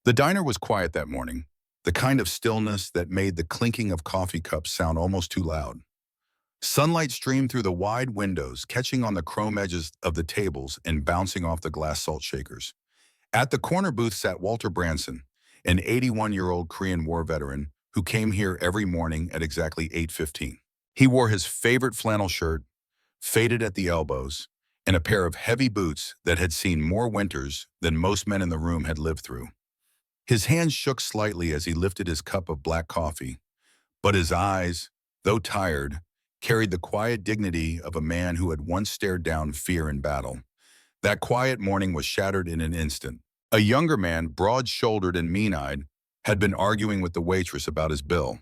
The diner was quiet that morning, the kind of stillness that made the clinking of coffee cups sound almost too loud. Sunlight streamed through the wide windows, catching on the chrome edges of the tables and bouncing off the glass salt shakers. At the corner booth sat Walter Branson, an 81-year-old Korean War veteran who came here every morning at exactly 8:15. He wore his favorite flannel shirt, faded at the elbows, and a pair of heavy boots that had seen more winters than most men in the room had lived through. His hands shook slightly as he lifted his cup of black coffee, but his eyes, though tired, carried the quiet dignity of a man who had once stared down fear in battle. That quiet morning was shattered in an instant. A younger man, broad-shouldered and mean-eyed, had been arguing with the waitress about his bill.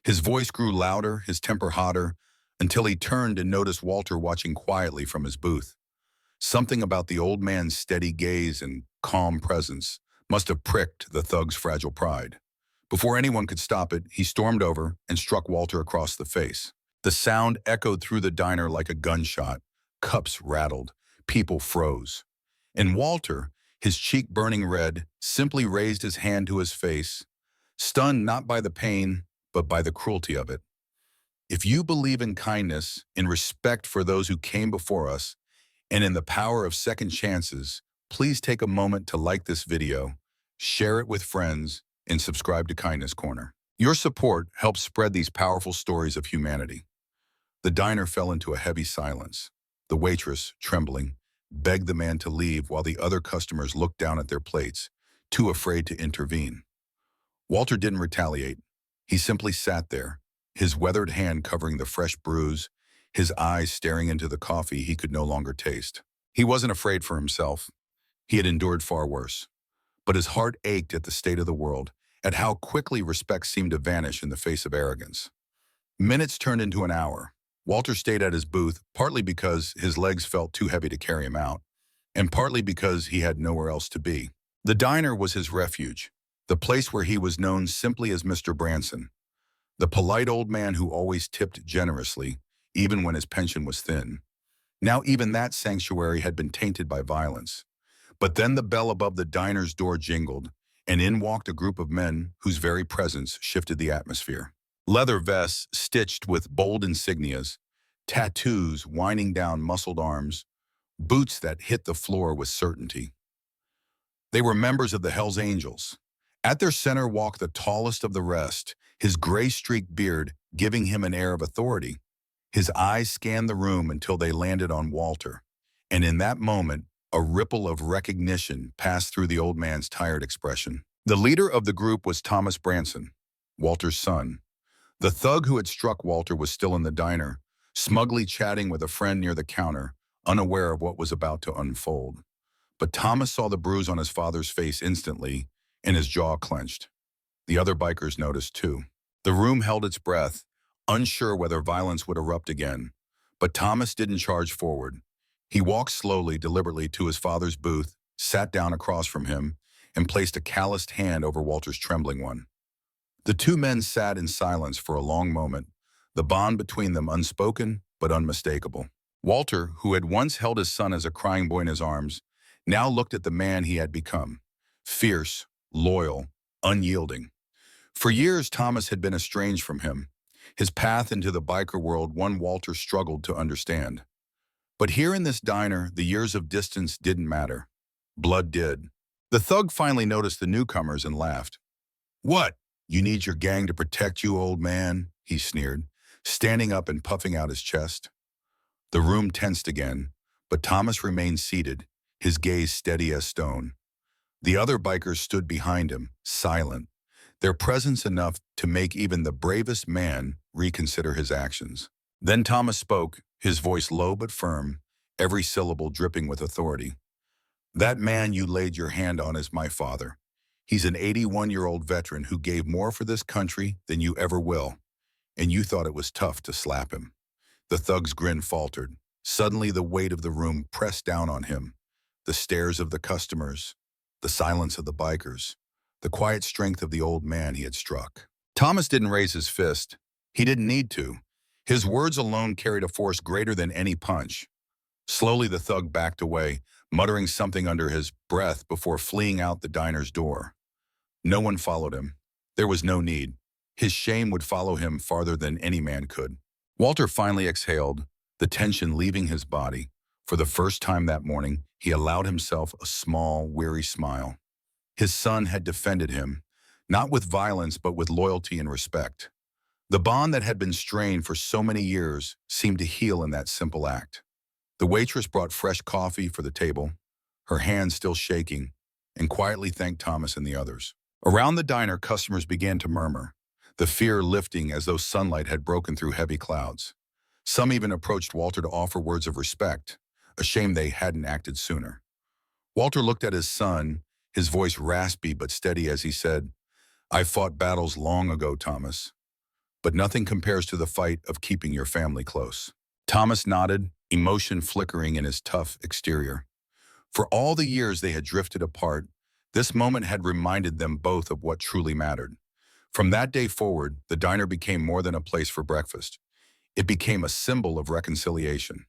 His voice grew louder, his temper hotter, until he turned and noticed Walter watching quietly from his booth. Something about the old man's steady gaze and calm presence must have pricked the thug's fragile pride. Before anyone could stop it, he stormed over and struck Walter across the face. The sound echoed through the diner like a gunshot. Cups rattled. People froze. And Walter, his cheek burning red, simply raised his hand to his face, stunned not by the pain, but by the cruelty of it. If you believe in kindness, in respect for those who came before us, and in the power of second chances, please take a moment to like this video, share it with friends, and subscribe to Kindness Corner. Your support helps spread these powerful stories of humanity. The diner fell into a heavy silence. The waitress, trembling, begged the man to leave while the other customers looked down at their plates, too afraid to intervene. Walter didn't retaliate. He simply sat there, his weathered hand covering the fresh bruise, his eyes staring into the coffee he could no longer taste. He wasn't afraid for himself. He had endured far worse. But his heart ached at the state of the world, at how quickly respect seemed to vanish in the face of arrogance. Minutes turned into an hour. Walter stayed at his booth, partly because his legs felt too heavy to carry him out, and partly because he had nowhere else to be. The diner was his refuge, the place where he was known simply as Mr. Branson, the polite old man who always tipped generously, even when his pension was thin. Now even that sanctuary had been tainted by violence. But then the bell above the diner's door jingled, and in walked a group of men whose very presence shifted the atmosphere. Leather vests stitched with bold insignias, tattoos winding down muscled arms, boots that hit the floor with certainty. They were members of the Hells Angels. At their center walked the tallest of the rest, his gray-streaked beard giving him an air of authority. His eyes scanned the room until they landed on Walter, and in that moment, a ripple of recognition passed through the old man's tired expression. The leader of the group was Thomas Branson, Walter's son. The thug who had struck Walter was still in the diner, smugly chatting with a friend near the counter, unaware of what was about to unfold. But Thomas saw the bruise on his father's face instantly, and his jaw clenched. The other bikers noticed too. The room held its breath, unsure whether violence would erupt again. But Thomas didn't charge forward. He walked slowly, deliberately to his father's booth, sat down across from him, and placed a calloused hand over Walter's trembling one. The two men sat in silence for a long moment, the bond between them unspoken but unmistakable. Walter, who had once held his son as a crying boy in his arms, now looked at the man he had become, fierce, loyal, unyielding. For years, Thomas had been estranged from him, his path into the biker world one Walter struggled to understand. But here in this diner, the years of distance didn't matter. Blood did. The thug finally noticed the newcomers and laughed. "What? You need your gang to protect you, old man?" he sneered, standing up and puffing out his chest. The room tensed again, but Thomas remained seated, his gaze steady as stone. The other bikers stood behind him, silent, their presence enough to make even the bravest man reconsider his actions. Then Thomas spoke, his voice low but firm, every syllable dripping with authority. "That man you laid your hand on is my father. He's an 81-year-old veteran who gave more for this country than you ever will, and you thought it was tough to slap him." The thug's grin faltered. Suddenly the weight of the room pressed down on him. The stares of the customers, the silence of the bikers, the quiet strength of the old man he had struck. Thomas didn't raise his fist. He didn't need to. His words alone carried a force greater than any punch. Slowly the thug backed away, muttering something under his breath before fleeing out the diner's door. No one followed him. There was no need. His shame would follow him farther than any man could. Walter finally exhaled, the tension leaving his body. For the first time that morning, he allowed himself a small, weary smile. His son had defended him, not with violence but with loyalty and respect. The bond that had been strained for so many years seemed to heal in that simple act. The waitress brought fresh coffee for the table, her hands still shaking, and quietly thanked Thomas and the others. Around the diner, customers began to murmur, the fear lifting as though sunlight had broken through heavy clouds. Some even approached Walter to offer words of respect, a shame they hadn't acted sooner. Walter looked at his son, his voice raspy but steady as he said, "I fought battles long ago, Thomas, but nothing compares to the fight of keeping your family close." Thomas nodded, emotion flickering in his tough exterior. For all the years they had drifted apart, this moment had reminded them both of what truly mattered. From that day forward, the diner became more than a place for breakfast. It became a symbol of reconciliation.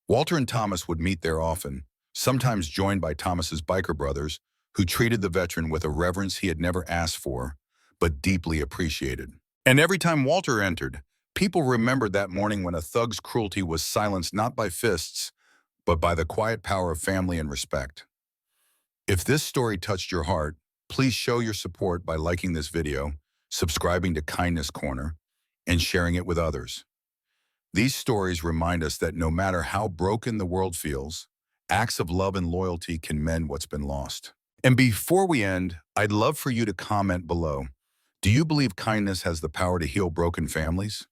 Walter and Thomas would meet there often, sometimes joined by Thomas's biker brothers, who treated the veteran with a reverence he had never asked for, but deeply appreciated. And every time Walter entered, people remembered that morning when a thug's cruelty was silenced not by fists, but by the quiet power of family and respect. If this story touched your heart, please show your support by liking this video, subscribing to Kindness Corner, and sharing it with others. These stories remind us that no matter how broken the world feels, acts of love and loyalty can mend what's been lost. And before we end, I'd love for you to comment below. Do you believe kindness has the power to heal broken families?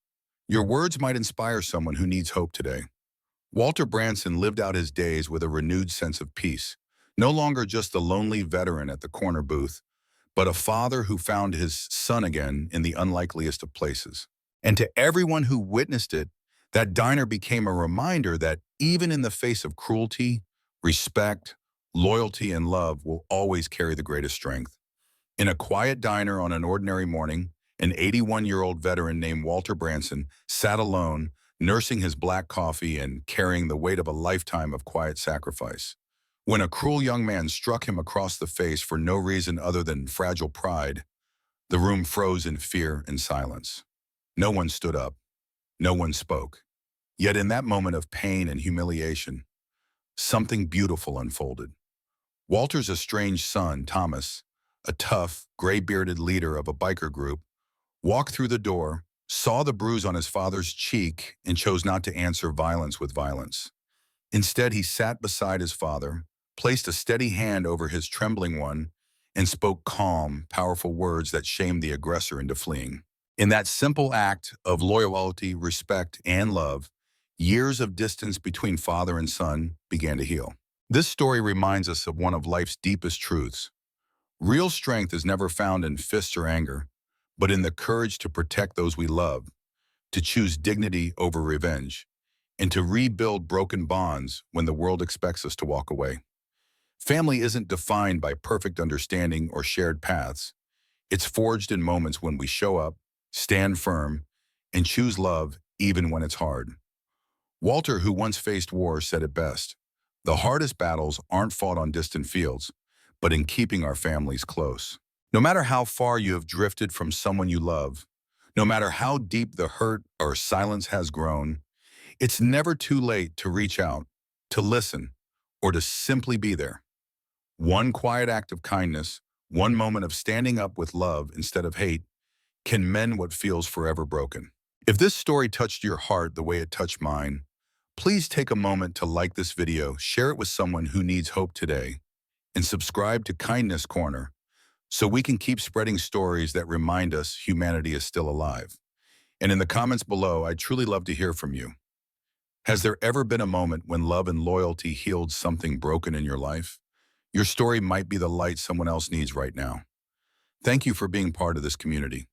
Your words might inspire someone who needs hope today. Walter Branson lived out his days with a renewed sense of peace, no longer just the lonely veteran at the corner booth, but a father who found his son again in the unlikeliest of places. And to everyone who witnessed it, that diner became a reminder that even in the face of cruelty, respect, loyalty, and love will always carry the greatest strength. In a quiet diner on an ordinary morning, an 81-year-old veteran named Walter Branson sat alone, nursing his black coffee and carrying the weight of a lifetime of quiet sacrifice. When a cruel young man struck him across the face for no reason other than fragile pride, the room froze in fear and silence. No one stood up. No one spoke. Yet in that moment of pain and humiliation, something beautiful unfolded. Walter's estranged son, Thomas, a tough, gray-bearded leader of a biker group, walked through the door, saw the bruise on his father's cheek, and chose not to answer violence with violence. Instead, he sat beside his father, placed a steady hand over his trembling one, and spoke calm, powerful words that shamed the aggressor into fleeing. In that simple act of loyalty, respect, and love, years of distance between father and son began to heal. This story reminds us of one of life's deepest truths. Real strength is never found in fists or anger, but in the courage to protect those we love, to choose dignity over revenge, and to rebuild broken bonds when the world expects us to walk away. Family isn't defined by perfect understanding or shared paths. It's forged in moments when we show up, stand firm, and choose love even when it's hard. Walter, who once faced war, said it best: "The hardest battles aren't fought on distant fields, but in keeping our families close." No matter how far you have drifted from someone you love, no matter how deep the hurt or silence has grown, it's never too late to reach out, to listen, or to simply be there. One quiet act of kindness, one moment of standing up with love instead of hate, can mend what feels forever broken. If this story touched your heart the way it touched mine, please take a moment to like this video, share it with someone who needs hope today, and subscribe to Kindness Corner so we can keep spreading stories that remind us humanity is still alive. And in the comments below, I'd truly love to hear from you. Has there ever been a moment when love and loyalty healed something broken in your life? Your story might be the light someone else needs right now. Thank you for being part of this community.